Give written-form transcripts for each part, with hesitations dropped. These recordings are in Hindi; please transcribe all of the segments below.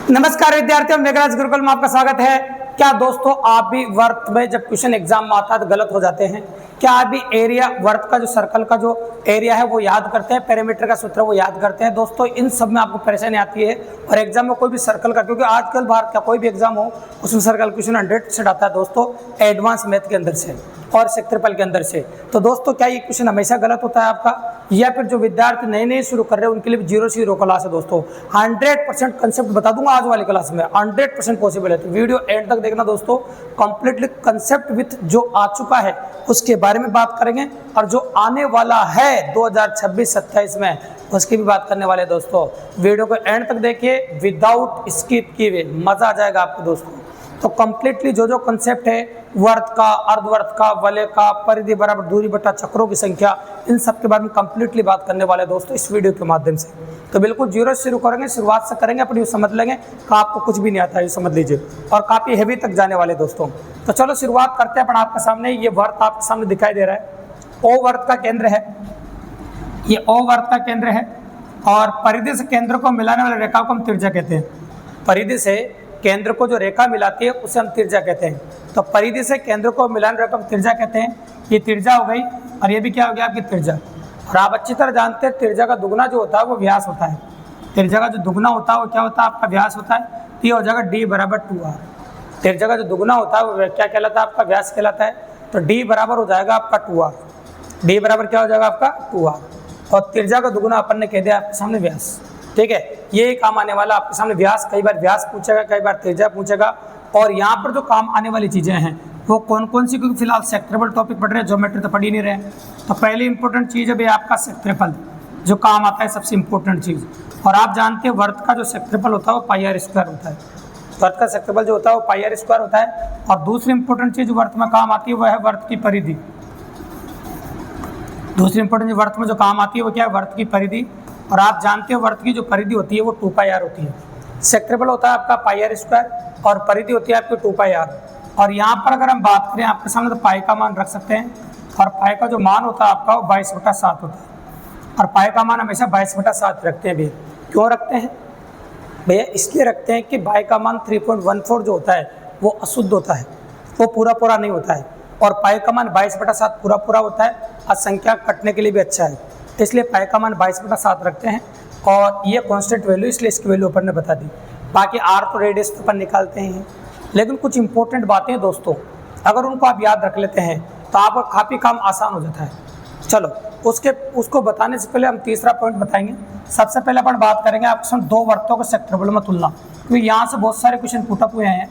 नमस्कार विद्यार्थियों, मेघराज गुरुकुल में आपका स्वागत है। क्या दोस्तों आप भी वर्त में जब क्वेश्चन एग्जाम में आता है तो गलत हो जाते हैं? क्या आप भी एरिया वर्त का जो सर्कल का जो एरिया है वो याद करते हैं, पेरीमीटर का सूत्र वो याद करते हैं? दोस्तों इन सब में आपको परेशानी आती है और एग्जाम में कोई भी सर्कल का, क्योंकि आजकल भारत का कोई भी एग्जाम हो उसमें सर्कल क्वेश्चन 100% आता है दोस्तों, एडवांस मैथ के अंदर से और क्षेत्रफल के अंदर से। तो दोस्तों क्या ये क्वेश्चन हमेशा गलत होता है आपका, या फिर जो विद्यार्थी नए नए शुरू कर रहे हैं उनके लिए 0 क्लास है दोस्तों? 100% कंसेप्ट बता दूंगा आज वाली क्लास में, 100% पॉसिबल है। तो वीडियो एंड तक देखना दोस्तों, कंप्लीटली कंसेप्ट विथ जो आ चुका है उसके बारे में बात करेंगे और जो आने वाला है 2026-27 में उसकी भी बात करने वाले दोस्तों। वीडियो को एंड तक देखिए विदाउट स्किप किए हुए, मजा आ जाएगा आपको दोस्तों। तो कंप्लीटली जो जो कंसेप्ट है वर्त का, अर्धवर्त का, वलय का, परिधि बराबर दूरी बटा चक्रों की संख्या, इन सब के बारे में कंप्लीटली बात करने वाले दोस्तों इस वीडियो के माध्यम से। तो बिल्कुल जीरो से शुरू करेंगे, शुरुआत से करेंगे, अपनी समझ लेंगे कि आपको कुछ भी नहीं आता है ये समझ लीजिए, और काफ़ी हेवी तक जाने वाले दोस्तों। तो चलो शुरुआत करते हैं। अपन आपके सामने ये वर्त आपके सामने दिखाई दे रहा है, ओ वर्त का केंद्र है, ये ओ वर्त का केंद्र है और परिधि से केंद्र को मिलाने वाले रेखा को हम त्रिज्या कहते हैं। परिधि से केंद्र को जो रेखा मिलाती है उसे हम त्रिज्या कहते हैं। तो परिधि से केंद्र को मिलाने रेखा को त्रिज्या कहते हैं। ये त्रिज्या हो गई और ये भी क्या हो गया आपकी त्रिज्या। और आप अच्छी तरह जानते हैं त्रिज्या का दुगना जो होता है वो व्यास होता है। त्रिज्या का जो दुगना होता है वो क्या होता है आपका व्यास होता है। तो ये हो जाएगा d बराबर 2r। त्रिज्या का जो दुगना होता है वो क्या कहलाता है आपका व्यास कहलाता है। तो d बराबर हो जाएगा आपका 2r। d बराबर क्या हो जाएगा आपका 2r और त्रिज्या का दुगना अपन ने कह दिया आपके सामने व्यास। ठीक है, ये काम आने वाला आपके सामने व्यास, कई बार व्यास पूछेगा, कई बार त्रिज्या पूछेगा। और यहाँ पर जो काम आने वाली चीजें हैं वो कौन कौन सी, क्योंकि फिलहाल क्षेत्रफल टॉपिक पढ़ रहे हैं, ज्योमेट्री तो पढ़ ही नहीं रहे। तो पहली इंपॉर्टेंट चीज है भाई आपका क्षेत्रफल, जो काम आता है सबसे इंपॉर्टेंट चीज। और आप जानते हैं वर्त का जो क्षेत्रफल होता है वो पाई आर स्क्वायर होता है। वर्त का क्षेत्रफल जो होता है वो पाई आर स्क्वायर होता है। और दूसरी इंपॉर्टेंट चीज वर्त में काम आती है वह है वर्त की परिधि। दूसरी इंपॉर्टेंट वर्त में जो काम आती है वो क्या है, वर्त की परिधि। और आप जानते हो वर्त की जो परिधि होती है वो 2πr होती है। क्षेत्रफल होता है आपका पाई आर स्क्वायर और परिधि होती है आपकी 2πr। और यहाँ पर अगर हम बात करें आपके सामने तो पाई का मान रख सकते हैं और पाई का जो मान होता है आपका वो 22/7 होता है। और पाई का मान हमेशा 22/7 रखते हैं भैया। क्यों रखते हैं भैया? इसलिए रखते हैं कि पाई का मान 3.14 जो होता है वो अशुद्ध होता है, वो पूरा नहीं होता है। और पाई का मान 22/7 पूरा होता है और संख्या कटने के लिए भी अच्छा है, इसलिए पाई का मान 22/7 रखते हैं। और ये कांस्टेंट वैल्यू, इसलिए इसकी वैल्यू अपन ने बता दी। बाकी आर तो रेडियस तो अपन निकालते हैं, लेकिन कुछ इंपॉर्टेंट बातें हैं दोस्तों, अगर उनको आप याद रख लेते हैं तो आपका काफ़ी काम आसान हो जाता है। चलो उसको बताने से पहले हम तीसरा पॉइंट बताएंगे। सबसे पहले अपन बात करेंगे आपके साथ दो वर्तों के क्षेत्रफल में तुलना, क्योंकि यहाँ से बहुत सारे क्वेश्चन पुट अप हुए हैं।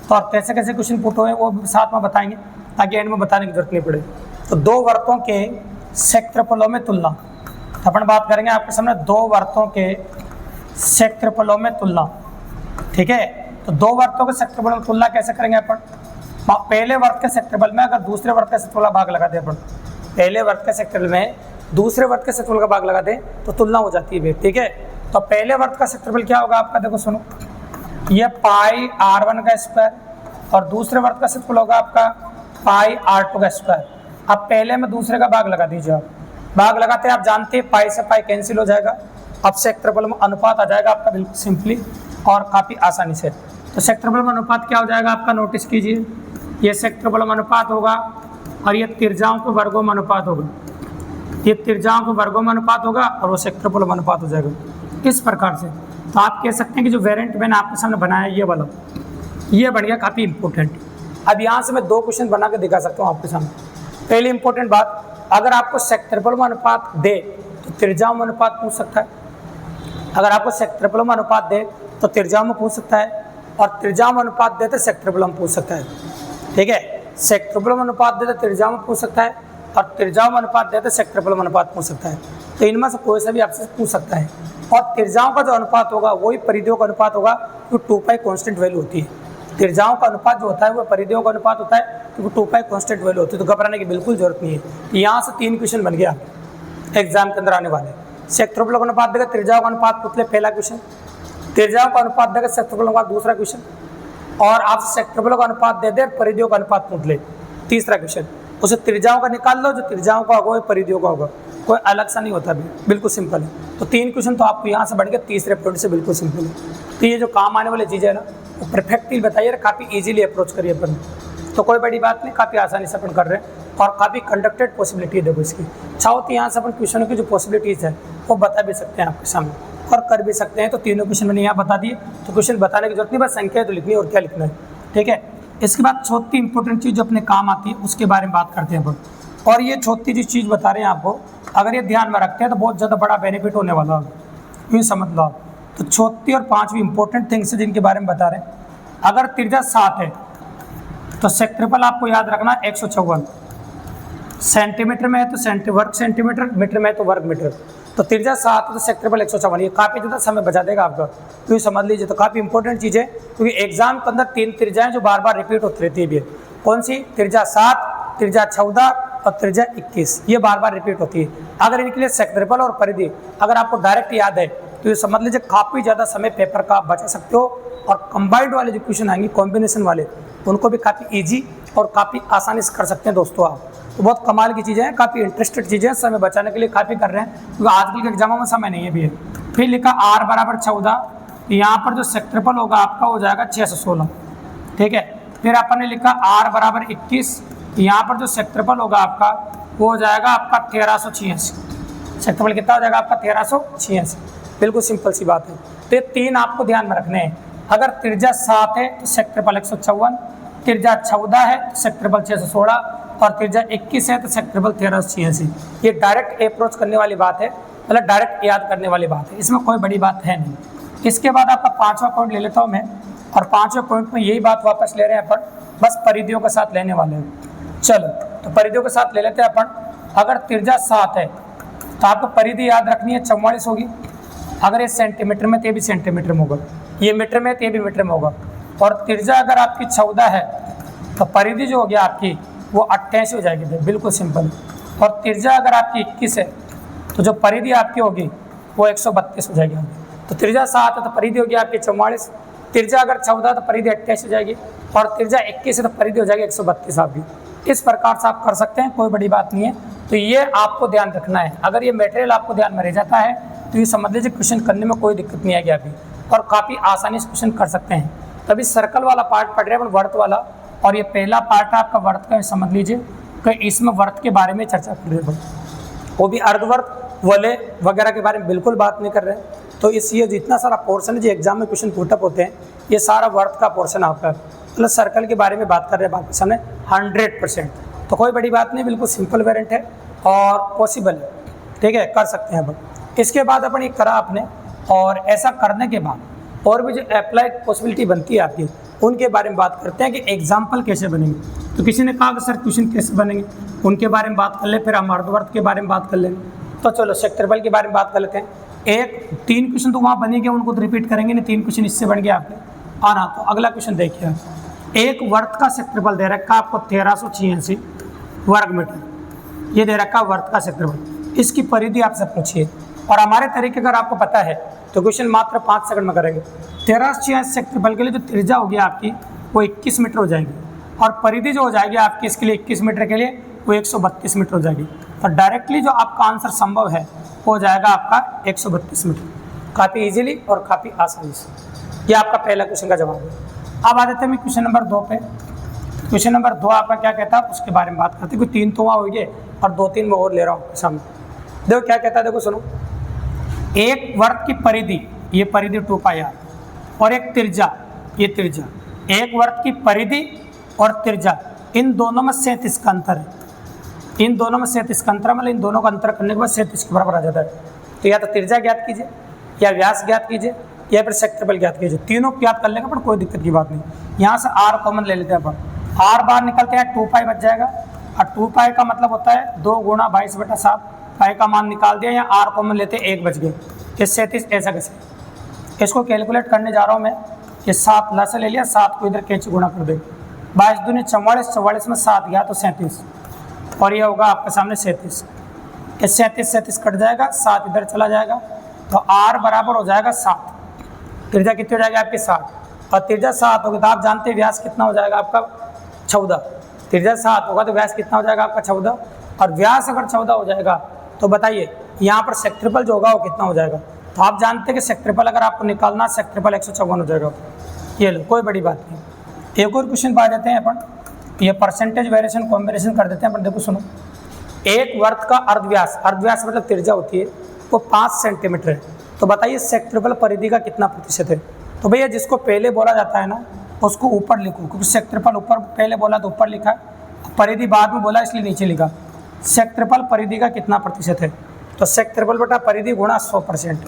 तो और कैसे कैसे क्वेश्चन पुट हुए हैं वो साथ में बताएंगे ताकि एंड में बताने की जरूरत नहीं पड़े। तो दो वर्तों के क्षेत्रफलों में तुलना, अपन बात करेंगे आपके सामने दो वर्तों के क्षेत्रफलों में तुलना। ठीक है, तो दो वर्तों के क्षेत्रफलों में तुलना कैसे करेंगे अपन? पहले वर्त के क्षेत्रफल में अगर दूसरे वर्त का क्षेत्रफल का भाग लगा दें अपन, पहले वर्त के क्षेत्रफल में दूसरे वर्त के क्षेत्रफल का भाग लगा दें तो तुलना हो जाती है। ठीक है, तो पहले वर्त का क्षेत्रफल क्या होगा आपका, देखो सुनो, ये पाई r1 का स्क्वायर और दूसरे वर्त का क्षेत्रफल होगा आपका पाई r2 का स्क्वायर। अब पहले में दूसरे का भाग लगा दीजिए। आप भाग लगाते हैं, आप जानते हैं पाई से पाई कैंसिल हो जाएगा। अब क्षेत्रफल में अनुपात आ जाएगा आपका बिल्कुल सिंपली और काफ़ी आसानी से। तो क्षेत्रफल में अनुपात क्या हो जाएगा आपका, नोटिस कीजिए, ये क्षेत्रफल में अनुपात होगा और ये त्रिज्याओं के वर्गों में अनुपात होगा। ये त्रिज्याओं के वर्गों में अनुपात होगा और वो क्षेत्रफल में अनुपात हो जाएगा। किस प्रकार से? तो आप कह सकते हैं कि जो वेरिएंट मैंने आपके सामने बनाया ये वाला, ये बढ़िया काफ़ी इंपॉर्टेंट। अब यहाँ से मैं दो क्वेश्चन बना के दिखा सकता हूँ आपके सामने। पहली इंपॉर्टेंट बात, अगर आपको क्षेत्रफल में अनुपात दे तो त्रिज्याओं में अनुपात पूछ सकता है। अगर आपको क्षेत्रफल में अनुपात दे तो त्रिज्याओं में पूछ सकता है, और त्रिज्याओं में अनुपात दे तो क्षेत्रफल में पूछ सकता है। ठीक है, क्षेत्रफल में अनुपात दे तो त्रिज्याओं में पूछ सकता है और त्रिज्याओं में अनुपात दे तो क्षेत्रफल में अनुपात पूछ सकता है। तो इनमें से कोई सा भी आपसे पूछ सकता है। और त्रिज्याओं का जो अनुपात होगा वही परिधियों का अनुपात होगा, क्योंकि 2π कॉन्स्टेंट वैल्यू होती है। त्रिज्याओं का अनुपात जो होता है वो परिधियों का अनुपात होता है, क्योंकि 2π कांस्टेंट वैल्यू होती है। तो घबराने की बिल्कुल जरूरत नहीं है। यहाँ से 3 क्वेश्चन बन गया एग्जाम के अंदर आने वाले। क्षेत्रफल का अनुपात देगा, त्रिज्याओं का अनुपात पूछ ले, पहला क्वेश्चन। त्रिज्याओं का अनुपात देगा, क्षेत्रफल का अनुपात, दूसरा क्वेश्चन। और आप क्षेत्रफल का अनुपात दे दे, परिधियों का अनुपात पूछ ले, तीसरा क्वेश्चन। उसे त्रिज्याओं का निकाल लो, जो त्रिज्याओं का होगा वो परिधियों का होगा। कोई अलग सा नहीं होता भी, बिल्कुल सिंपल है। तो 3 क्वेश्चन तो आपको यहाँ से बढ़ के तीसरे पॉइंट से बिल्कुल सिंपल है। तो ये जो काम आने वाली चीज़ें है ना, वो परफेक्टली बताइए, काफ़ी ईजिली अप्रोच करिए अपन, तो कोई बड़ी बात नहीं, काफ़ी आसानी से अपन कर रहे हैं और काफ़ी कंडक्टेड पॉसिबिलिटी है। देखो इसकी चाहो तो यहाँ से अपन क्वेश्चनों की जो पॉसिबिलिटीज़ है वो बता भी सकते हैं आपके सामने और कर भी सकते हैं। तो तीनों क्वेश्चन मैंने यहाँ बता दिए, तो क्वेश्चन बताने की जरूरत नहीं, बस संख्या तो लिखनी है और क्या लिखना है, ठीक है। इसके बाद चौथी इंपॉर्टेंट चीज़ जो अपने काम आती है उसके बारे में बात करते हैं अपन। और ये चौथी जो चीज़ बता रहे हैं आपको, अगर ये ध्यान में रखते हैं तो बहुत ज़्यादा बड़ा बेनिफिट होने वाला है, यूँ समझ लो आप। तो चौथी और पाँचवीं इंपॉर्टेंट थिंग्स है जिनके बारे में बता रहे हैं। अगर त्रिज्या 7 है तो सेक्ट्रेपल आपको याद रखना 154, सेंटीमीटर में है तो वर्ग सेंटीमीटर, मीटर में है तो वर्ग मीटर। तो त्रिज्या 7 तो सेक्ट्रेपल 154, ये काफ़ी ज़्यादा समय बचा देगा आपका, तो समझ लीजिए। तो काफ़ी इंपॉर्टेंट चीज़ है, क्योंकि एग्जाम के अंदर 3 त्रिज्याएं जो बार बार रिपीट होती रहती है भी, कौन सी? त्रिज्या 7, त्रिज्या 14 और त्रिज्या 21, ये बार बार रिपीट होती है। अगर इनके लिए सेक्ट्रेपल और परिधि अगर आपको डायरेक्ट याद है तो ये समझ लीजिए काफ़ी ज़्यादा समय पेपर का बचा सकते हो। और कंबाइंड वाले जो क्वेश्चन आएंगे कॉम्बिनेशन वाले, उनको भी काफ़ी ईजी और काफ़ी आसानी से कर सकते हैं दोस्तों आप। तो बहुत कमाल की चीज़ें हैं, काफ़ी इंटरेस्टेड चीज़ें हैं, समय बचाने के लिए काफ़ी कर रहे हैं, क्योंकि आजकल के एग्जामों में समय नहीं है भी है। फिर लिखा r बराबर 14, यहाँ पर जो सेक्ट्रेपल होगा आपका हो जाएगा 616, ठीक है। फिर अपन ने लिखा r बराबर 21, यहाँ पर जो सेक्ट्रेपल होगा आपका वो हो जाएगा आपका 1386, सेक्ट्रेपल कितना हो जाएगा आपका 1386, बिल्कुल सिंपल सी बात है। तो ये 3 आपको ध्यान में रखने हैं। अगर त्रिज्या 7 है तो सेक्ट्रेपल 154, त्रिज्या 14 है तो सेक्ट्रेपल 616 और त्रिज्या 21 है तो सेक्ट्रेपल 1386। ये डायरेक्ट अप्रोच करने वाली बात है, मतलब डायरेक्ट याद करने वाली बात है, इसमें कोई बड़ी बात है नहीं। इसके बाद आपका 5वां पॉइंट ले लेता हूँ मैं, और 5वें पॉइंट में यही बात वापस ले रहे हैं अपन, बस परिधियों के साथ लेने वाले हैं। चलो तो परिधियों के साथ ले लेते हैं अपन। अगर त्रिज्या 7 है तो आपको परिधि याद रखनी है 44 होगी। अगर ये सेंटीमीटर में तो ये भी सेंटीमीटर में होगा, ये मीटर में तो ये भी मीटर में होगा। और त्रिज्या अगर आपकी 14 है तो परिधि जो होगी आपकी वो 88 हो जाएगी, बिल्कुल सिंपल। और त्रिज्या अगर आपकी 21 है तो जो परिधि आपकी होगी वो 132 हो जाएगी। तो त्रिज्या 7 है तो परिधि होगी आपकी 44, त्रिज्या अगर 14 तो परिधि 88 हो जाएगी, और त्रिज्या 21 है तो परिधि हो जाएगी 132 आपकी। इस प्रकार से आप कर सकते हैं, कोई बड़ी बात नहीं है। तो ये आपको ध्यान रखना है। अगर ये मटेरियल आपको ध्यान में रह जाता है तो ये समझ लीजिए क्वेश्चन करने में कोई दिक्कत नहीं आएगी अभी, और काफ़ी आसानी से क्वेश्चन कर सकते हैं। तभी सर्कल वाला पार्ट पढ़ रहे हैं वर्त वाला, और ये पहला पार्ट है आपका वर्त का, समझ लीजिए कि इसमें वर्त के बारे में चर्चा कर रहे हैं, वो भी अर्धवर्त वलय वगैरह के बारे में बिल्कुल बात नहीं कर रहे हैं। तो इस ये जितना सारा पोर्शन है जो एग्जाम में क्वेश्चन पुटअप होते हैं, ये सारा वर्त का पोर्शन आपका, मतलब सर्कल के बारे में बात कर रहे हैं बाकी सामने 100%। तो कोई बड़ी बात नहीं, बिल्कुल सिंपल वेरिएंट है और पॉसिबल है, ठीक है, कर सकते हैं अपन। इसके बाद अपन ये करा आपने, और ऐसा करने के बाद और भी जो अप्लाइड पॉसिबिलिटी बनती है आपकी, उनके बारे में बात करते हैं कि एग्जाम्पल कैसे बनेंगे। तो किसी ने कहा कि सर क्वेश्चन कैसे बनेंगे, उनके बारे में बात कर ले, फिर हम अर्धवर्त के बारे में बात कर लेंगे। तो चलो सेक्ट्रेपल के बारे में बात कर लेते हैं। 3 क्वेश्चन तो वहाँ बनेंगे, उनको तो रिपीट करेंगे नहीं, 3 क्वेश्चन इससे बन गया आपके। और हाँ, तो अगला क्वेश्चन देखिए, एक वर्त का सेक्ट्रेपल दे रखा आपको 1386 वर्ग मीटर, ये दे रखा वर्त का सेक्ट्रेपल, इसकी परिधि आपसे पूछिए। और हमारे तरीके अगर आपको पता है तो क्वेश्चन मात्र 5 सेकंड में करेंगे। 1386 सेक्ट्रेपल के लिए जो त्रिज्या होगी आपकी वो 21 मीटर हो जाएगी, और परिधि जो हो जाएगी आपकी इसके लिए 21 मीटर के लिए वो 132 मीटर हो जाएगी। तो डायरेक्टली जो आपका आंसर संभव है वो हो जाएगा आपका 132 मीटर, काफ़ी ईजिली और काफ़ी आसानी से। ये आपका पहला क्वेश्चन का जवाब है। अब आ जाते हैं क्वेश्चन नंबर 2 पे। क्वेश्चन नंबर 2 आपका क्या कहता है उसके बारे में बात करते हैं, क्योंकि 3 तो वहाँ हो गए और 2-3 मैं और ले रहा हूँ सामने। देखो क्या कहता है, देखो सुनो, एक वर्त की परिधि, ये परिधि 2πr, और एक त्रिज्या, ये त्रिज्या, एक वर्त की परिधि और त्रिज्या, इन दोनों में 37 का अंतर है। इन दोनों में 37 का अंतर, मतलब इन दोनों का अंतर करने के बाद 37 के बराबर आ जाता है। तो या तो त्रिज्या ज्ञात कीजिए, या व्यास ज्ञात कीजिए, या फिर सेक्ट्रेपल ज्ञात कीजिए, तीनों ज्ञात कर लेंगे पर कोई दिक्कत की बात नहीं। यहाँ से r कॉमन ले लेते हैं अपन, r बार निकलते हैं 2π बच जाएगा, और 2π का मतलब होता है 2 गुणा 22/7, पाई का मान निकाल दिया, या r कॉमन लेते 1 बच गए, ये 37 ऐसा कैसे। इसको कैलकुलेट करने जा रहा हूँ मैं, ये 7 ला से ले लिया, 7 को इधर कैंची गुणा कर दे, 22 दूनी 44, 44 में 7 गया तो 37, और ये होगा आपके सामने 37, ये 37 कट जाएगा, 7 इधर चला जाएगा, तो r बराबर हो जाएगा 7। त्रिज्या कितनी हो जाएगी आपकी 7, और त्रिज्या 7 होगी तो आप जानते हैं व्यास कितना हो जाएगा आपका 14। त्रिज्या 7 होगा तो व्यास कितना हो जाएगा आपका 14, और व्यास अगर 14 हो जाएगा तो बताइए यहाँ पर सेक्ट्रिपल जो होगा वो कितना हो जाएगा। तो आप जानते हैं कि सेक्ट्रिपल अगर आपको निकालना, सेक्ट्रिपल 154 हो जाएगा। ये लो, कोई बड़ी बात नहीं। एक और क्वेश्चन पा देते हैं अपन, ये परसेंटेज वेरिएशन कॉम्बिनेशन कर देते हैं अपन। देखो सुनो, एक वर्त का अर्धव्यास, अर्धव्यास मतलब त्रिज्या होती है, वो 5 सेंटीमीटर है। तो बताइए सेक्ट्रिपल परिधि का कितना प्रतिशत है। तो भैया जिसको पहले बोला जाता है ना उसको ऊपर लिखो, क्योंकि सेक्ट्रिपल ऊपर पहले बोला तो ऊपर लिखा, परिधि बाद में बोला इसलिए नीचे लिखा। सेक्ट्रिपल परिधि का कितना प्रतिशत है, तो सेक्ट्रिपल बटा परिधि गुणा 100%।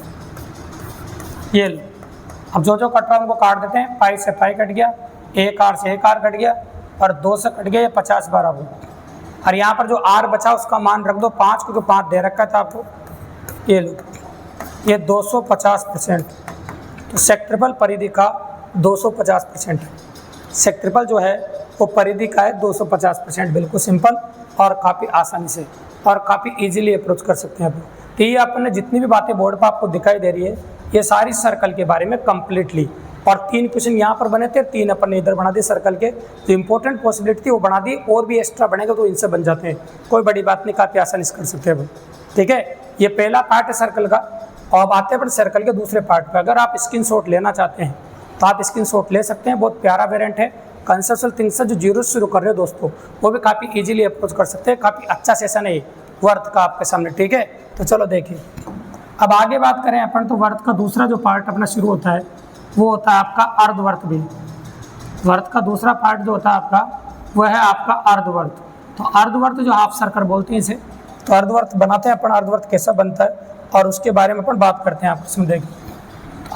ये लो, अब जो जो कट रहा है उनको काट देते हैं। पाई से पाई कट गया, एक आर से एक आर कट गया, और 2 से कट गया, ये 50 बार हो। और यहाँ पर जो आर बचा उसका मान रख दो 5, क्योंकि 5 दे रखा था आपको। ये लो, ये 250%। तो सेक्ट्रिपल परिधि का 250% है। सेक्ट्रिपल जो है वो परिधि का है 250%। बिल्कुल सिंपल और काफ़ी आसानी से और काफ़ी इजीली अप्रोच कर सकते हैं आप। तो ये आपने जितनी भी बातें बोर्ड पर आपको दिखाई दे रही है ये सारी सर्कल के बारे में कम्प्लीटली, और 3 क्वेश्चन यहाँ पर बने थे, 3 अपन ने इधर बना दिए सर्कल के। जो इंपॉर्टेंट पॉसिबिलिटी थी वो बना दी, और भी एक्स्ट्रा बनेगा तो इनसे बन जाते हैं। कोई बड़ी बात नहीं, काफ़ी आसानी से कर सकते हैं। ठीक है, ये पहला पार्ट है सर्कल का। और अब आते हैं अपन सर्कल के दूसरे पार्ट पे। अगर आप स्क्रीनशॉट लेना चाहते हैं तो आप स्क्रीनशॉट ले सकते हैं। बहुत प्यारा वेरिएंट है। कंसेप्चुअल थिंग्स से जो जीरो शुरू कर रहे हो दोस्तों, वो भी काफ़ी इजीली अप्रोच कर सकते हैं। काफ़ी अच्छा सेशन है वर्थ का आपके सामने। ठीक है, तो चलो देखिए अब आगे बात करें अपन, तो वर्थ का दूसरा जो पार्ट अपना शुरू होता है वो होता है आपका अर्धवर्त भी। वर्थ का दूसरा पार्ट जो होता है आपका वो है आपका अर्धवर्त। तो अर्धवर्त जो हाफ सर्कल बोलते हैं इसे, तो अर्धवर्त बनाते हैं अपन। अर्धवर्त कैसा बनता है और उसके बारे में अपन बात करते हैं। आप इसमें देखिए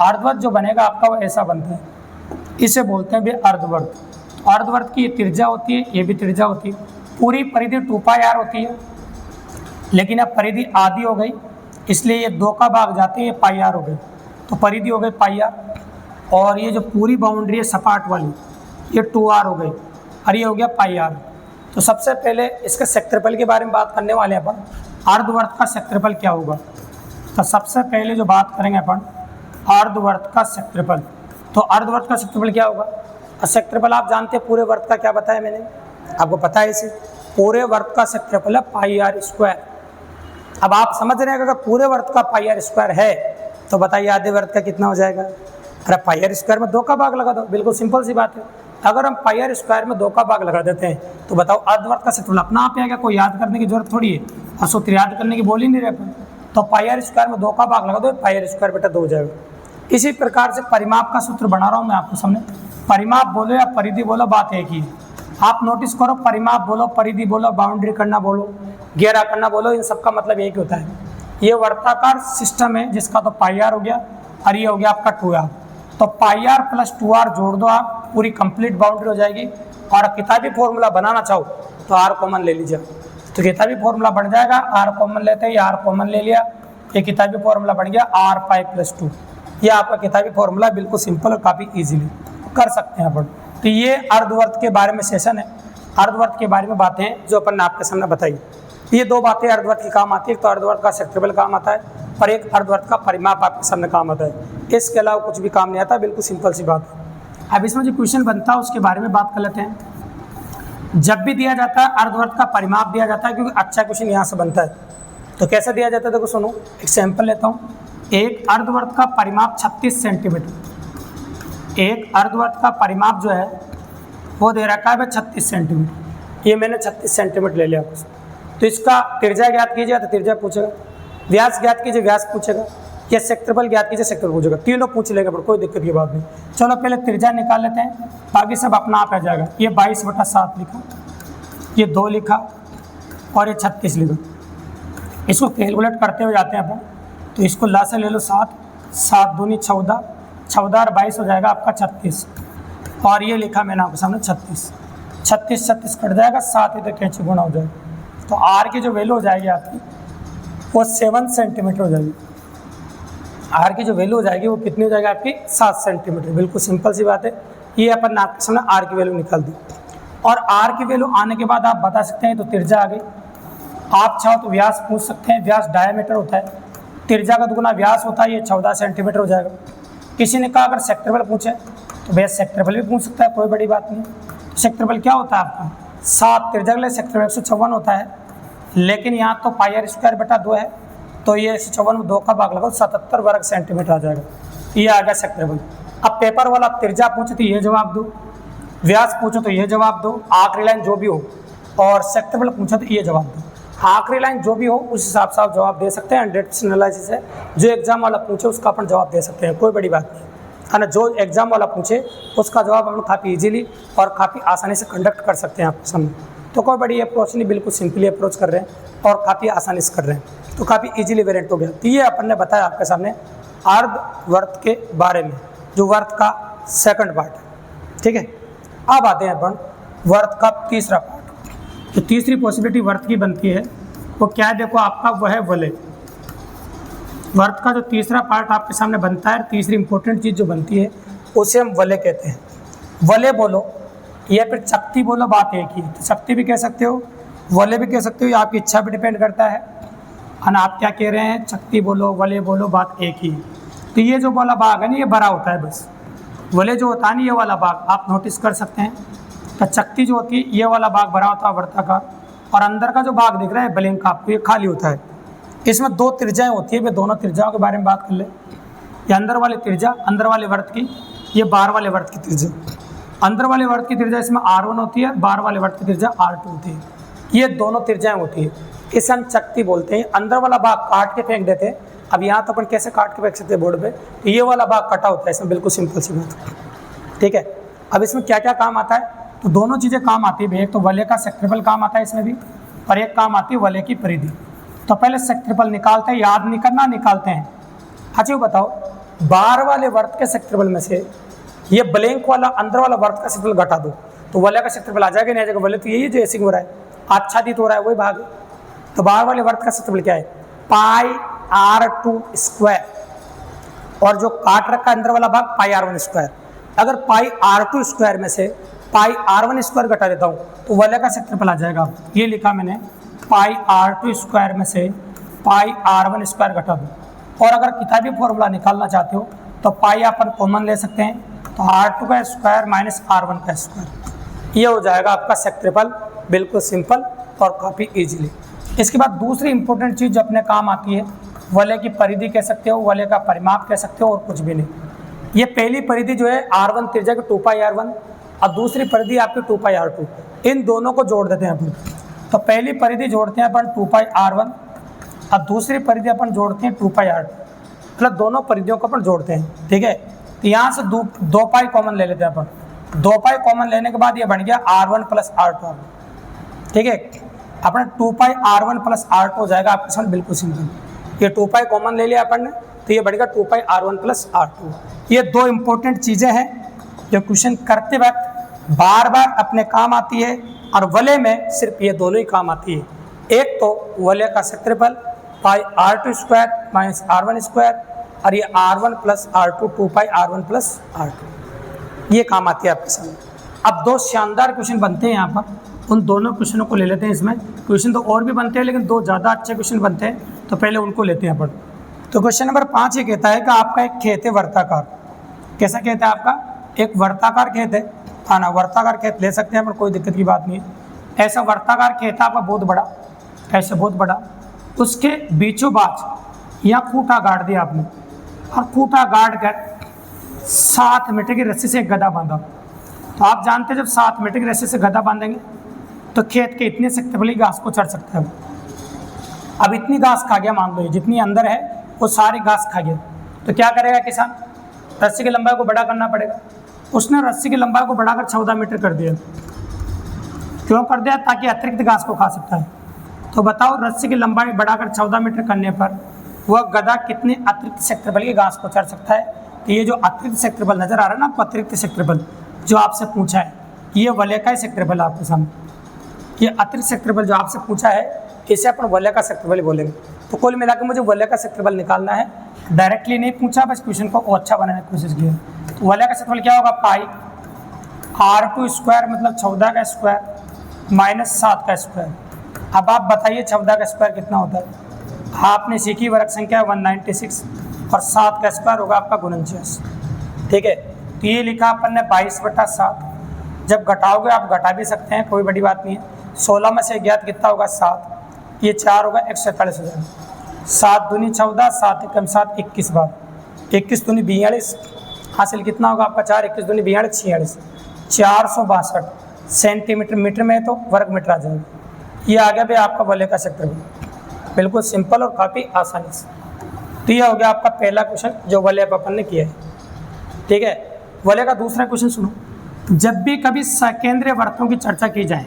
अर्धवर्त जो बनेगा आपका वो ऐसा बनता है, इसे बोलते हैं भी अर्धवर्त। अर्धवर्त की ये त्रिज्या होती है, ये भी त्रिज्या होती है। पूरी परिधि 2πr होती है, लेकिन अब परिधि आधी हो गई इसलिए ये 2 का भाग जाते हैं, ये πr हो गई। तो परिधि हो गई πr, और ये जो पूरी बाउंड्री है सपाट वाली ये 2r हो गई, और ये हो गया πr। तो सबसे पहले इसके सेक्ट्रिपल के बारे में बात करने वाले हैं अपन। अर्धवर्त का सेक्ट्रिपल क्या होगा, तो सबसे पहले जो बात करेंगे अपन अर्धवर्त का सेक्ट्रिपल। तो अर्धवर्त का सेक्ट्रिपल क्या होगा। सेक्ट्रिपल आप जानते हैं पूरे वर्त का क्या बताया मैंने, आपको पता है इसे। पूरे वर्त का सेक्ट्रिपल है πr²। अब आप समझ रहे हैं कि अगर पूरे वर्त का πr² है तो बताइए आधे वर्त का कितना हो जाएगा। अरे πr² में 2 का भाग लगा दो, बिल्कुल सिंपल सी बात है। अगर हम πr² में 2 का भाग लगा देते हैं तो बताओ अर्धवर्त का सेक्ट्रिपल अपना आप आएगा। कोई याद करने की जरूरत थोड़ी है, और सूत्र याद करने की बोल ही नहीं रहे अपन। तो πr² में 2 का भाग लगा दो, πr² बेटा 2 हो जाएगा। इसी प्रकार से परिमाप का सूत्र बना रहा हूँ मैं आपको सामने। परिमाप बोलो या परिधि बोलो, बात एक ही है। आप नोटिस करो, परिमाप बोलो, परिधि बोलो, बाउंड्री करना बोलो, घेरा करना बोलो, इन सबका मतलब एक ही होता है। ये वर्ताकार सिस्टम है जिसका तो πr हो गया, और ये हो गया आपका 2r। तो πr + 2r जोड़ दो आप, पूरी कंप्लीट बाउंड्री हो जाएगी। और किताबी फॉर्मूला बनाना चाहो तो r कॉमन ले लीजिए। तो किताबी फॉर्मूला बन जाएगा, r कॉमन लेते हैं, r कॉमन ले लिया, ये किताबी फॉर्मूला बन गया r π + 2। ये आपका किताबी फॉर्मूला बिल्कुल सिंपल और काफ़ी इजीली कर सकते हैं अपन। तो ये अर्धवर्त के बारे में सेशन है। अर्धवर्त के बारे में बातें जो अपन ने आपके सामने बताई, ये 2 बातें अर्धवर्त की काम आती है। तो अर्धवर्त का सेक्ट्रिपल काम आता है, और एक अर्धवर्त का परिमाप आपके सामने काम आता है। इसके अलावा कुछ भी काम नहीं आता, बिल्कुल सिंपल सी बात है। अब इसमें जो क्वेश्चन बनता है उसके बारे में बात कर लेते हैं। जब भी दिया जाता है अर्धवर्त का परिमाप दिया जाता है, क्योंकि अच्छा क्वेश्चन यहाँ से बनता है। तो कैसे दिया जाता है देखो सुनो, एक सैंपल लेता हूँ। एक अर्धवर्त का परिमाप 36 सेंटीमीटर। एक अर्धवर्त का परिमाप जो है वो दे रखा है 36 सेंटीमीटर। ये मैंने 36 सेंटीमीटर ले लिया कुछ। तो इसका त्रिज्या ज्ञात कीजिए तो त्रिज्या पूछेगा, व्यास ज्ञात कीजिए व्यास पूछेगा, या सेक्ट्रिपल ज्ञात कीजिए सेक्ट्रिपल पूछेगा। तीनों पूछ लेगा, पर कोई दिक्कत की बात नहीं। चलो पहले त्रिज्या निकाल लेते हैं, बाकी सब अपना आप आ जाएगा। ये 22/7 लिखा, ये 2 लिखा, और ये 36 लिखा। इसको कैलकुलेट करते हुए जाते हैं अपन। तो इसको ला से ले लो 7, 7 दूनी 14, 14 और 22 हो जाएगा आपका 36। और ये लिखा मैंने आपके सामने 36, 36 36 कट जाएगा, 7 इधर कैंची गुणा हो जाएगा। तो आर की जो वैल्यू हो जाएगी आपकी वो 7 सेंटीमीटर हो जाएगी। आर की जो वैल्यू हो जाएगी वो कितनी हो जाएगी आपकी 7 सेंटीमीटर। बिल्कुल सिंपल सी बात है। ये अपन ने आपके सामने आर की वैल्यू निकाल दी, और आर की वैल्यू आने के बाद आप बता सकते हैं तो त्रिज्या आ गई। आप चाहो तो व्यास पूछ सकते हैं, व्यास डायमीटर होता है, त्रिज्या का दुगुना व्यास होता है, ये 14 सेंटीमीटर हो जाएगा। किसी ने कहा अगर सेक्ट्रिपल पूछे तो भैया सेक्ट्रिपल भी पूछ सकता है, कोई बड़ी बात नहीं। तो सेक्ट्रिपल क्या होता है आपका 7, त्रिज्या के लिए सेक्ट्रिपल 154 होता है, लेकिन यहाँ तो पाई आर स्क्वायर बटा 2 है, तो ये 154 में 2 का भाग लगाओ 77 वर्ग सेंटीमीटर आ जाएगा। ये आ गया सेक्टरेबल। अब पेपर वाला त्रिज्या पूछे तो ये जवाब दो, व्यास पूछो तो ये जवाब दो, आखिरी लाइन जो भी हो, और सेक्टरेबल पूछो तो ये जवाब दो। आखिरी लाइन जो भी हो उस हिसाब से आप जवाब दे सकते हैं। 100% एनालिसिस है, जो एग्जाम वाला पूछे उसका अपन जवाब दे सकते हैं, कोई बड़ी बात नहीं है ना। जो एग्जाम वाला पूछे उसका जवाब हम लोग काफ़ी इजीली और काफ़ी आसानी से कंडक्ट कर सकते हैं आपके सामने। तो कोई बड़ी अप्रोच नहीं, बिल्कुल सिंपली अप्रोच कर रहे हैं और काफ़ी आसानी से कर रहे हैं, तो काफ़ी इजीली वेरिएंट हो गया। तो ये अपन ने बताया आपके सामने अर्धवर्त के बारे में, जो वर्त का सेकंड पार्ट है, ठीक है। अब आते हैं अपन वर्त का तीसरा पार्ट। तो तीसरी पॉसिबिलिटी वर्त की बनती है वो क्या है, देखो आपका वह है वलय। वर्त का जो तीसरा पार्ट आपके सामने बनता है, तीसरी इंपॉर्टेंट चीज़ जो बनती है उसे हम वलय कहते हैं। वलय बोलो या फिर शक्ति बोलो, बात एक ही। तो शक्ति भी कह सकते हो, वलय भी कह सकते हो, ये आपकी इच्छा पर डिपेंड करता है ना। आप क्या कह रहे हैं, शक्ति बोलो वलय बोलो, बात एक ही। तो ये जो वाला भाग है ना, ये भरा होता है बस। वलय जो होता है ना, ये वाला भाग आप नोटिस कर सकते हैं। तो शक्ति जो होती है ये वाला भाग भरा होता है वर्ताकार, और अंदर का जो भाग दिख रहा है बलिंग का आपको, ये खाली होता है। इसमें दो त्रिज्याएं होती है, वे दोनों त्रिज्याओं के बारे में बात कर ले। ये अंदर वाली त्रिज्या, अंदर वाले वर्त की, ये बाहर वाले वर्त की त्रिज्या। अंदर वाले वर्त की त्रिज्या इसमें R1 होती है, बाहर वाले वर्त की त्रिज्या R2 होती है। ये दोनों त्रिज्याएं होती है, इसे हम शक्ति बोलते हैं। अंदर वाला भाग काट के फेंक देते हैं। अब यहाँ तो अपन कैसे काट के फेंक सकते हैं बोर्ड पे, तो ये वाला भाग कटा होता है इसमें, बिल्कुल सिंपल सी बात, ठीक है। अब इसमें क्या क्या काम आता है, तो दोनों चीज़ें काम आती है। एक तो वलय का सेक्टरेबल काम आता है इसमें भी, और एक काम आती है वलय की परिधि। तो पहले सेक्टरेबल निकालते हैं, याद नहीं करना, निकालते हैं। अच्छा बताओ, बाहर वाले वर्त के सेक्टरेबल में से ये ब्लैंक वाला अंदर वाला वर्त का सेक्टरेबल घटा दो तो वलय का सेक्टरेबल आ जाएगा, नहीं आ जाएगा। वलय तो यही है जो ऐसे हो रहा है, आच्छादित हो रहा है, वही भाग है। तो बाहर वाले वर्त का सेक्टरेबल क्या है, पाई R2 स्क्वायर, और जो काट रखा अंदर वाला भाग पाई R1 स्क्वायर। अगर पाई R2 स्क्वायर में से पाई R1 स्क्वायर घटा देता हूँ तो वलय का सेक्टरेबल आ जाएगा। ये लिखा मैंने, पाई R2 स्क्वायर में से पाई R1 स्क्वायर घटा दो। और अगर किताबी फॉर्मूला निकालना चाहते हो तो पाई अपन कॉमन ले सकते हैं, तो R2 का स्क्वायर माइनस R1 का स्क्वायर, ये हो जाएगा आपका सेक्टरेबल, बिल्कुल सिंपल और काफ़ी इजीली। इसके बाद दूसरी इंपॉर्टेंट चीज़ जो अपने काम आती है, वलय की परिधि कह सकते हो, वलय का परिमाप कह सकते हो, और कुछ भी नहीं। ये पहली परिधि जो है R1 त्रिज्या की 2 पाई R1, और दूसरी परिधि आपकी 2 पाई R2, इन दोनों को जोड़ देते हैं अपन। तो पहली परिधि जोड़ते हैं अपन 2 पाई R1, और दूसरी परिधि अपन जोड़ते हैं 2 पाई R2, मतलब दोनों परिधियों को अपन जोड़ते हैं, ठीक है। तो यहाँ से 2 पाई कॉमन ले लेते हैं अपन। 2 पाई कॉमन लेने के बाद ये बन गया R1 प्लस R2, ठीक है। अपना 2 पाई R1 प्लस R2 हो जाएगा आपके साथ, बिल्कुल सिंपल। ये 2 पाई कॉमन ले लिया अपन ने, तो ये बढ़ेगा 2 पाई R1 प्लस R2। ये दो इंपॉर्टेंट चीज़ें हैं जो क्वेश्चन करते वक्त बार बार अपने काम आती है, और वलय में सिर्फ ये दोनों ही काम आती है। एक तो वलय का क्षेत्रफल पाई R2 square minus R1 square, और ये R1 प्लस R2 2 पाई R1 प्लस R2, ये काम आती है आपके सामने। अब दो शानदार क्वेश्चन बनते हैं यहाँ पर, उन दोनों क्वेश्चनों को ले लेते हैं। इसमें क्वेश्चन तो और भी बनते हैं, लेकिन दो ज़्यादा अच्छे क्वेश्चन बनते हैं, तो पहले उनको लेते हैं अपन। तो क्वेश्चन नंबर 5 ये कहता है कि आपका एक खेत है वर्ताकार। कैसा खेत है आपका, एक वर्ताकार खेत है, हाँ ना, वर्ताकार खेत ले सकते हैं पर कोई दिक्कत की बात नहीं है। ऐसा वर्ताकार खेत है आपका बहुत बड़ा, ऐसे बहुत बड़ा, उसके बीचों बाच यहाँ खूंटा गाड़ दिया आपने, और खूंटा गाड़ कर 7 मीटर की रस्सी से एक गधा बांधा। तो आप जानते हैं जब 7 मीटर की रस्सी से गधा बांधेंगे तो खेत के इतने सेक्टरेबल घास को चढ़ सकता है। अब इतनी घास खा गया, मान लो जितनी अंदर है वो सारी घास खा गया, तो क्या करेगा किसान, रस्सी की लंबाई को बड़ा करना पड़ेगा। उसने रस्सी की लंबाई को बढ़ाकर 14 मीटर कर दिया। क्यों कर दिया, ताकि अतिरिक्त घास को खा सकता है। तो बताओ, रस्सी की लंबाई बढ़ाकर 14 मीटर करने पर वह गधा कितने अतिरिक्त क्षेत्रफल की घास को चढ़ सकता है। तो ये जो अतिरिक्त क्षेत्रफल नजर आ रहा है ना आपको, अतिरिक्त क्षेत्रफल जो आपसे पूछा है, ये वलय का क्षेत्रफल आपके सामने। ये अतिरिक्त क्षेत्रफल जो आपसे पूछा है, इसे अपन वलय का क्षेत्रफल बोलेंगे। तो कुल मिलाकर मुझे वलय का क्षेत्रफल निकालना है, डायरेक्टली नहीं पूछा, बस क्वेश्चन को और अच्छा बनाने की कोशिश की है। तो वलय का क्षेत्रफल क्या होगा, पाई R2 स्क्वायर मतलब 14 का स्क्वायर माइनस 7 का स्क्वायर। अब आप बताइए 14 का स्क्वायर कितना होता है। आपने सीखी वर्ग संख्या 196, और 7 का स्क्वायर होगा आपका 49, ठीक है। तो ये लिखा अपन ने 22/7। जब घटाओगे आप घटा भी सकते हैं, कोई बड़ी बात नहीं है। 16 में से ज्ञात कितना होगा, 7। ये 4 होगा 147 हो जाएगा। 7 दूनी 14, 7 एकम 7, 21 बार, 21 दूनी 42, हासिल कितना होगा आपका 4, 21 दूनी 42, 46, 462 सेंटीमीटर, मीटर में है तो वर्ग मीटर आ जाएगा। ये आ गया भाई आपका वलय का क्षेत्रफल, बिल्कुल सिंपल और काफ़ी आसानी से। तो ये हो गया आपका पहला क्वेश्चन जो वलय पर अपन ने किया है। ठीक है, वलय का दूसरा क्वेश्चन सुनो। जब भी कभी सकेंद्रीय वृत्तों की चर्चा की जाए,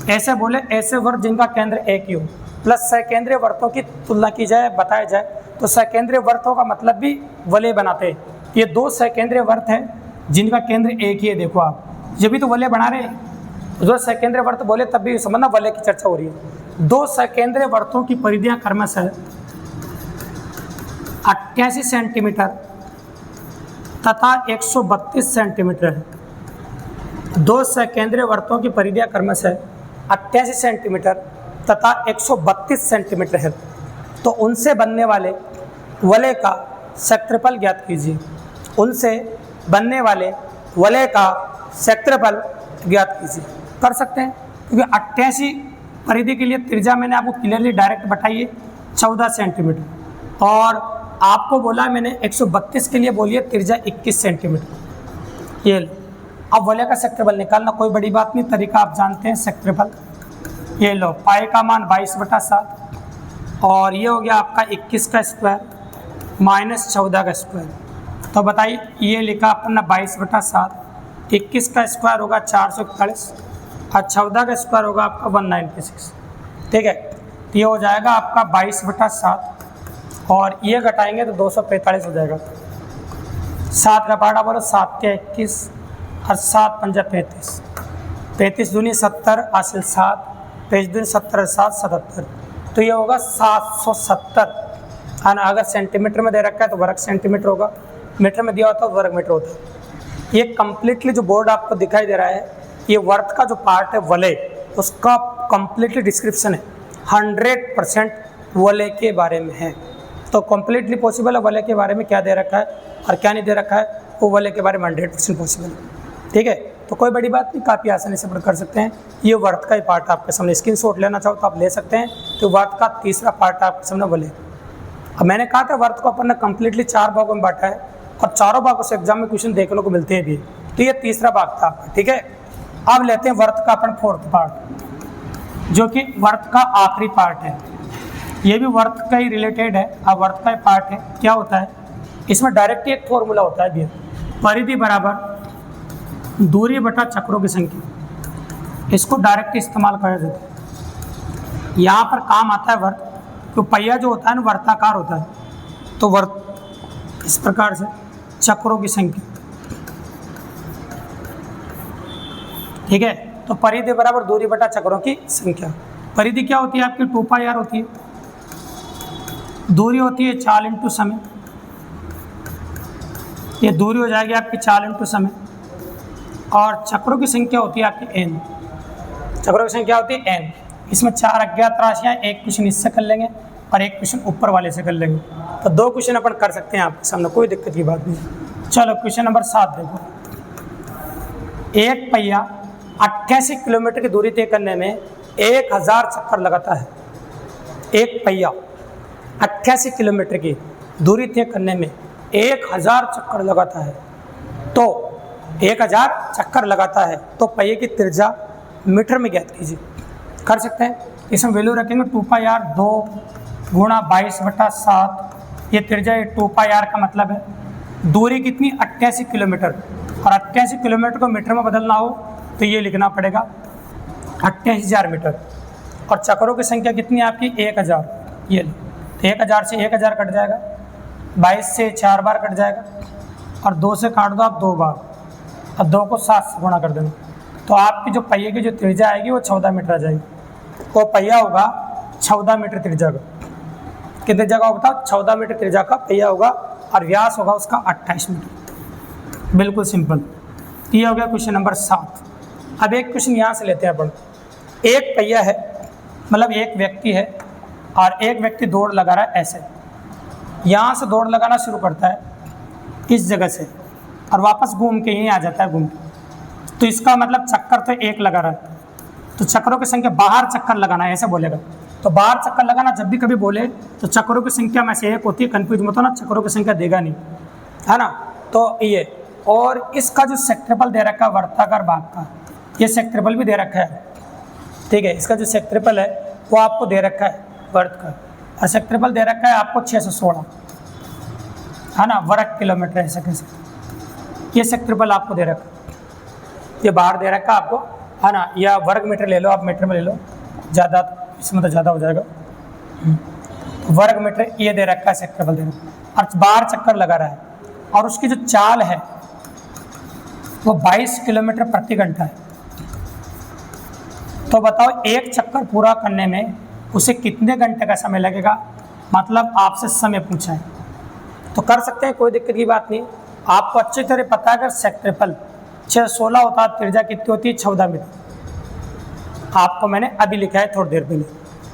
ऐसे बोले ऐसे वृत्त जिनका केंद्र एक ही हो, प्लस सकेंद्रीय वृत्तों की तुलना की जाए, बताया जाए, तो सकेंद्रीय वृत्तों का मतलब भी वलय बनाते हैं। ये 2 सकेंद्रीय वृत्त हैं जिनका केंद्र एक ही है। देखो आप जब भी तो वलय बना रहे हैं, जो सकेंद्रीय वृत्त बोले तब भी समझना वलय की चर्चा हो रही है। 2 सकेंद्रीय वृत्तों की परिधियां क्रमशः 88 सेंटीमीटर तथा 132 सेंटीमीटर है। 2 सकेंद्रीय वृत्तों की परिधियां क्रमशः 88 सेंटीमीटर तथा 132 सेंटीमीटर है। तो उनसे बनने वाले वलय का क्षेत्रफल ज्ञात कीजिए। उनसे बनने वाले वलय का क्षेत्रफल ज्ञात कीजिए। कर सकते हैं क्योंकि 88 परिधि के लिए त्रिज्या मैंने आपको क्लियरली डायरेक्ट बताई है 14 सेंटीमीटर, और आपको बोला मैंने 132 के लिए बोलिए त्रिज्या 21 सेंटीमीटर। ये लो, अब वलय का क्षेत्रफल निकालना कोई बड़ी बात नहीं, तरीका आप जानते हैं क्षेत्रफल। ये लो, पाई का मान 22/7 और ये हो गया आपका 21 का स्क्वायर माइनस 14 का स्क्वायर। तो बताइए, ये लिखा अपन ने 22/7, 21 का स्क्वायर होगा 441 और 14 का स्क्वायर होगा आपका 196। ठीक है, तो ये हो जाएगा आपका 22/7 और ये घटाएंगे तो 245 हो जाएगा। 7 का पार्ट बोलो, 7 के 21 और 7 पंजा 35, 35 दूनी 70 हासिल 7, 35 दूनी 70 7 77, तो ये होगा 770। है ना, अगर सेंटीमीटर में दे रखा है तो वर्ग सेंटीमीटर होगा, मीटर में दिया होता है तो वर्ग मीटर होता है। ये कम्प्लीटली जो बोर्ड आपको दिखाई दे रहा है, ये वर्त का जो पार्ट है वलय, उसका कम्प्लीटली डिस्क्रिप्शन है, 100% वलय के बारे में है। तो कम्प्लीटली पॉसिबल है वलय के बारे में क्या दे रखा है और क्या नहीं दे रखा है, वो वलय के बारे में 100% पॉसिबल है। ठीक है, तो कोई बड़ी बात नहीं, काफ़ी आसानी से कर सकते हैं। ये वर्त का ही पार्ट आपके सामने, स्क्रीनशॉट लेना चाहो तो आप ले सकते हैं। तो वर्त का तीसरा पार्ट आपके सामने वलय। अब मैंने कहा था वर्त को अपन ने कम्प्लीटली 4 भागों में बांटा है और चारों भागों से एग्जाम में क्वेश्चन देखने को मिलते हैं भी। तो ये तीसरा भाग था आपका। ठीक है, अब लेते हैं वर्त का अपन 4th पार्ट, जो कि वर्त का आखिरी पार्ट है। ये भी वर्त का ही रिलेटेड है। अब वर्त का पार्ट है, क्या होता है इसमें डायरेक्ट एक फॉर्मूला होता है भी, परिधि बराबर दूरी बटा चक्रों की संख्या। इसको डायरेक्ट इस्तेमाल किया जाता है। यहाँ पर काम आता है वर्त, तो पहिया जो होता है ना वर्ताकार होता है, तो वर्त इस प्रकार से चक्रों की संख्या। ठीक है, तो परिधि बराबर दूरी बटा चक्रों की संख्या। परिधि क्या होती है आपकी 2πr होती है, दूरी होती है 4 इंटू समय, ये दूरी हो जाएगी आपकी 4 इंटू समय, और चक्रों की संख्या होती है आपकी n। चक्रों की संख्या होती है n। इसमें 4 अज्ञात राशियाँ, एक क्वेश्चन इससे कर लेंगे और एक क्वेश्चन ऊपर वाले से कर लेंगे। तो 2 क्वेश्चन अपन कर सकते हैं आपके सामने, कोई दिक्कत की बात नहीं। चलो क्वेश्चन नंबर 7 देखो। एक पहिया 88 किलोमीटर की दूरी तय करने में 1000 चक्कर लगाता है। एक पहिया 88 किलोमीटर की दूरी तय करने में 1000 चक्कर लगाता है। तो 1000 चक्कर लगाता है तो पहिए की त्रिज्या मीटर में ज्ञात कीजिए। कर सकते हैं, इसमें वैल्यू रखेंगे 2πr 2 गुणा 22/7। ये त्रिज्या 2πr का मतलब है दूरी कितनी 88 किलोमीटर, और 88 किलोमीटर को मीटर में बदलना हो तो ये लिखना पड़ेगा 88,000 मीटर। और चक्रों की संख्या कितनी है आपकी 1000। ये लो, 1000 से 1000 कट जाएगा, 22 से 4 बार कट जाएगा, और 2 से काट दो आप 2 बार, और 2 को 7 से गुणा कर देना। तो आपकी जो पहिए की जो त्रिज्या आएगी वो 14 मीटर आ जाएगी। वो पहिया होगा 14 मीटर त्रिज्या का। कितने जगह बताओ, 14 मीटर त्रिज्या का पहिया होगा, और व्यास होगा उसका 28 मीटर। बिल्कुल सिंपल। ये हो गया क्वेश्चन नंबर 7। अब एक क्वेश्चन यहाँ से लेते हैं अपन। एक पहिया है, मतलब एक व्यक्ति है, और एक व्यक्ति दौड़ लगा रहा है ऐसे, यहाँ से दौड़ लगाना शुरू करता है इस जगह से, और वापस घूम के यहीं आ जाता है घूम के। तो इसका मतलब चक्कर तो 1 लगा रहा है, तो चक्रों की संख्या बाहर चक्कर लगाना है ऐसे बोलेगा। तो बाहर चक्कर लगाना जब भी कभी बोले तो चक्करों की संख्या में से एक होती है, कंफ्यूज मत होना, चक्करों की संख्या देगा नहीं, है ना। तो ये, और इसका जो सेक्ट्रेपल दे रखा है वर्ताकार भाग का, ये सेक्ट्रेपल भी दे रखा है, ठीक है। इसका जो सेक्ट्रेपल है वो आपको दे रखा है वर्त का, और सेक्ट्रेपल दे रखा है आपको 616, है ना, वर्ग किलोमीटर ऐसे कैसे, ये सेक्ट्रेपल आपको दे रखा है, ये बाहर दे रखा है आपको, है ना, या वर्ग मीटर ले लो, आप मीटर में ले लो, ज़्यादा इसमें तो ज़्यादा हो जाएगा, वर्ग मीटर ये दे रखा है, सेक्ट्रेपल दे रखा है, और बाहर चक्कर लगा रहा है, और उसकी जो चाल है वो 22 किलोमीटर प्रति घंटा है। तो बताओ एक चक्कर पूरा करने में उसे कितने घंटे का समय लगेगा, मतलब आपसे समय पूछा है, तो कर सकते हैं, कोई दिक्कत की बात नहीं। आपको अच्छी तरह पता है अगर सेक्ट्रेपल 616 होता है, त्रिज्या कितनी होती है 14 मीटर, आपको मैंने अभी लिखा है थोड़ी देर पहले,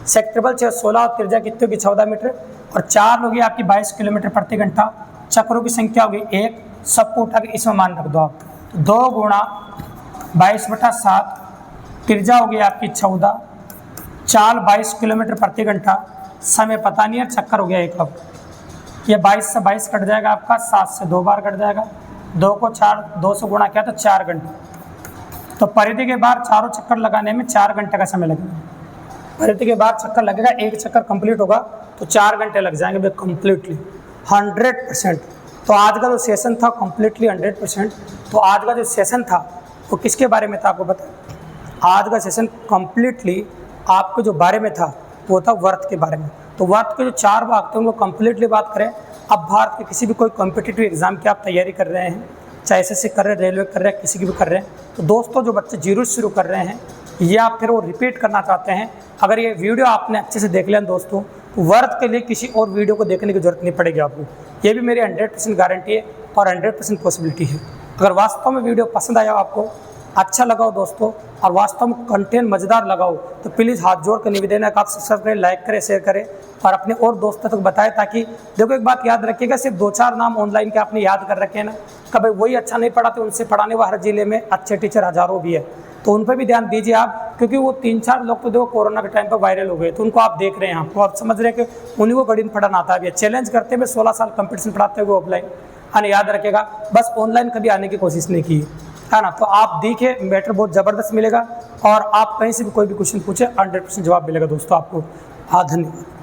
सेक्ट्रेपल 616 और त्रिज्या कितनी होगी 14 मीटर, और चाल होगी आपकी 22 किलोमीटर प्रति घंटा, चक्रों की संख्या होगी 1, सबको उठा के इसमें मान रख दो आप, 2 गुणा 22/7, त्रिज्या होगी आपकी 14, चाल 22 किलोमीटर प्रति घंटा, समय पता नहीं है, चक्कर हो गया एक, अब ये 22 से 22 कट जाएगा आपका, 7 से 2 बार कट जाएगा, 2 को 4, 2 से गुणा किया तो 4 घंटे, तो परिधि के बाहर चारों चक्कर लगाने में 4 घंटे का समय लगेगा, परिधि के बाहर चक्कर लगेगा, एक चक्कर कंप्लीट होगा तो 4 घंटे लग जाएंगे भाई कम्प्लीटली 100%। तो आज का जो सेशन था कम्प्लीटली 100%, तो आज का जो सेशन था वो किसके बारे में था आपको पता, आज का सेशन कम्प्लीटली आपके जो बारे में था वो था वर्त के बारे में। तो वर्त के जो 4 भाग थे उनको कम्प्लीटली बात करें। अब भारत के किसी भी कोई कॉम्पिटिटिव एग्जाम की आप तैयारी कर रहे हैं, चाहे एसएससी कर रहे हैं, रेलवे कर रहे हैं, किसी की भी कर रहे हैं, तो दोस्तों जो बच्चे जीरो से शुरू कर रहे हैं या फिर वो रिपीट करना चाहते हैं, अगर ये वीडियो आपने अच्छे से देख लिया दोस्तों, तो वर्त के लिए किसी और वीडियो को देखने की जरूरत नहीं पड़ेगी आपको, ये भी मेरी 100% गारंटी है और 100% पॉसिबिलिटी है। अगर वास्तव में वीडियो पसंद आया आपको, अच्छा लगाओ दोस्तों, और वास्तव में कंटेंट मज़ेदार लगाओ, तो प्लीज़ हाथ जोड़ कर निवेदन है कि आप सब्सक्राइब करें, लाइक करें, शेयर करें और अपने और दोस्तों तक बताएं, ताकि देखो एक बात याद रखिएगा, सिर्फ 2-4 नाम ऑनलाइन के आपने याद कर रखे हैं ना, कभी वही अच्छा नहीं पढ़ाते, उनसे पढ़ाने वाले हर जिले में अच्छे टीचर हज़ारों भी है, तो उन पर भी ध्यान दीजिए आप, क्योंकि वो 3-4 लोग तो देखो कोरोना के टाइम पर वायरल हो गए, तो उनको आप देख रहे हैं, आपको आप समझ रहे हैं कि उन्हीं को गणित पढ़ाना आता है। चैलेंज करते हुए 16 साल कंपटीशन पढ़ाते हुए ऑफलाइन, हाँ याद रखेगा, बस ऑनलाइन कभी आने की कोशिश नहीं की, है ना। तो आप देखिए मैटर बहुत ज़बरदस्त मिलेगा, और आप कहीं से भी कोई भी क्वेश्चन पूछे 100% जवाब मिलेगा दोस्तों आपको। हाँ, धन्यवाद।